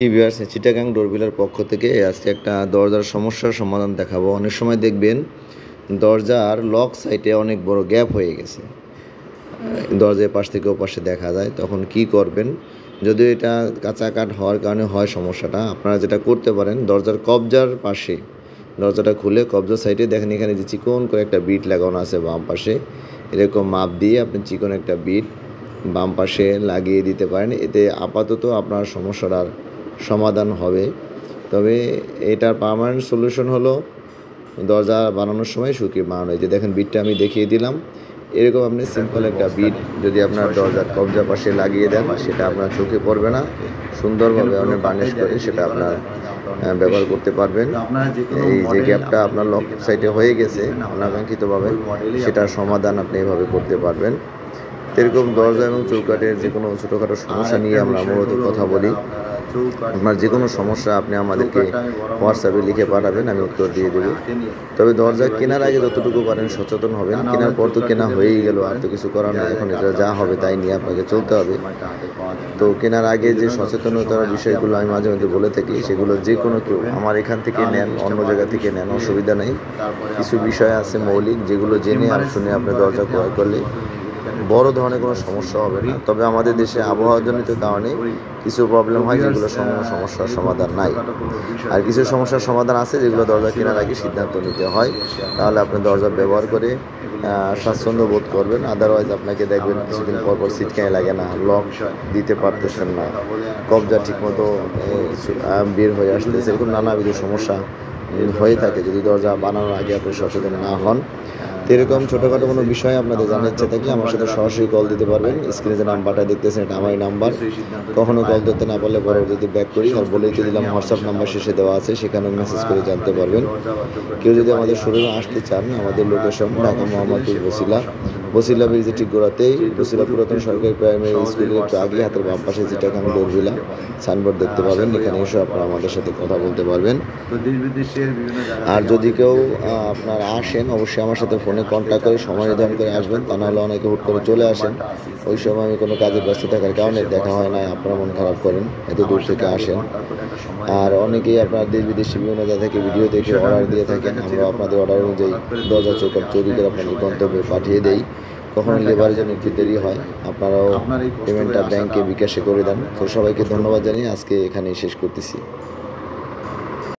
Viewers, Chittagong ডোরবেলের পক্ষ থেকে আজকে একটা দরজার সমস্যার সমাধান দেখাবো। অনেক সময় দেখবেন দরজার লক সাইডে অনেক বড় গ্যাপ হয়ে গেছে, দরজার পাশ থেকে ওপাশে দেখা যায়। তখন কি করবেন? যদিও এটা কাঁচা কাঠ হওয়ার কারণে হয় সমস্যাটা, আপনারা যেটা করতে পারেন, দরজার কবজার পাশে দরজাটা খুলে কবজার সাইডে দেখেন এখানে যে চিকন করে একটা বিট লাগানো আছে বাম পাশে, এরকম মাপ দিয়ে আপনি চিকন একটা বিট বাম পাশে লাগিয়ে দিতে পারেন। এতে আপাতত আপনার সমস্যাটার সমাধান হবে। তবে এটার পার্মানেন্ট সলিউশন হলো দরজা বানানোর সময় শুকিয়ে বানানো। এই যে দেখেন বিটটা আমি দেখিয়ে দিলাম, এরকম আপনি সিম্পল একটা বিট যদি আপনার দরজার কবজার পাশে লাগিয়ে দেন, সেটা আপনার চোখে পড়বে না, সুন্দরভাবে আপনি বার্নিশ করে সেটা আপনার ব্যবহার করতে পারবেন। এই যে গ্যাপটা আপনার লক সাইডে হয়ে গেছে অনাকাঙ্ক্ষিতভাবে, সেটার সমাধান আপনি এভাবে করতে পারবেন। এরকম দরজা এবং চৌকাঠের যে কোনো ছোটোখাটো সমস্যা নিয়ে আমরা মূলত কথা বলি। আপনার যে কোনো সমস্যা আপনি আমাদেরকে হোয়াটসঅ্যাপে লিখে পাঠাবেন, আমি উত্তর দিয়ে দেবো। তবে দরজা কেনার আগে যতটুকু পারেন সচেতন হবেন। কেনার পর তো কেনা হয়েই গেল, আর তো কিছু করার নেই। এখন এটা যা হবে তাই নিয়ে আপনাকে চলতে হবে। তো কেনার আগে যে সচেতনতার বিষয়গুলো আমি মাঝে মাঝে বলে থাকি, সেগুলো যে কোনো কেউ আমার এখান থেকে নেন, অন্য জায়গা থেকে নেন, অসুবিধা নেই। কিছু বিষয় আছে মৌলিক, যেগুলো জেনে আর শুনে আপনি দরজা ক্রয় করলে বড় ধরনের কোনো সমস্যা হবে না। তবে আমাদের দেশে আবহাওয়াজনিত কারণে কিছু প্রবলেম হয়, যেগুলো সমস্যার সমাধান নাই। আর কিছু সমস্যার সমাধান আছে যেগুলো দরজা কেনার আগে সিদ্ধান্ত নিতে হয়, তাহলে আপনি দরজা ব্যবহার করে স্বাচ্ছন্দ্য বোধ করবেন। আদারওয়াইজ আপনাকে দেখবেন কিছুদিন পর পর সিটকানি লাগে না, লক দিতে পারতেছেন না, কবজা ঠিকমতো বের হয়ে আসতেছে, এরকম নানাবিধ সমস্যা হয়ে থাকে যদি দরজা বানানোর আগে আপনি সচেতন না হন। তো এরকম ছোটোখাটো কোনো বিষয় আপনাদের জানার ইচ্ছে থাকে, আমার সাথে সরাসরি কল দিতে পারবেন। স্ক্রিনে যে নাম্বারটা দেখতেছেন, এটা আমারই নাম্বার। কখনও কল ধরতে না পারলে পরবর্তীতে ব্যাক করি, আর বলেই তো দিলাম হোয়াটসঅ্যাপ নাম্বার শেষে দেওয়া আছে, সেখানেও মেসেজ করে জানতে পারবেন। কেউ যদি আমাদের শোরুমে আসতে চান, আমাদের লোকেশন ঢাকা মোহাম্মদপুর বসিলা ব্রিজে ঠিক গোড়াতেই, বসিলা পুরাতন সরকারি প্রাইমারি স্কুলের একটু আগে হাতের বাম পাশে চিটাগাং ডোরবেল সাইনবোর্ড দেখতে পাবেন। এখানে এসে আপনারা আমাদের সাথে কথা বলতে পারবেন। আর যদি কেউ আপনার আসেন, অবশ্যই আমার সাথে ফোনে কন্ট্যাক্ট করে সময় নির্ধারণ করে আসবেন। তা নাহলে অনেকে হুট করে চলে আসেন, ওই সময় আমি কোনো কাজে ব্যস্ত থাকার কারণে দেখা হয় না, আপনারা মন খারাপ করেন, এত দূর থেকে আসেন। আর অনেকেই আপনার দেশ বিদেশি বিভিন্ন জায়গা থেকে ভিডিও দেখে অর্ডার দিয়ে থাকেন। আমরা আপনাদের অর্ডার অনুযায়ী দরজা চৌকাঠ তৈরি করে আপনাদের গন্তব্যে পাঠিয়ে দেই। কখনো লেবারের জন্য একটু দেরি হয়, আপনারাও পেমেন্টটা ব্যাংকে বিকাশে করে দেন। তো সবাইকে ধন্যবাদ জানিয়ে আজকে এখানেই শেষ করতেছি।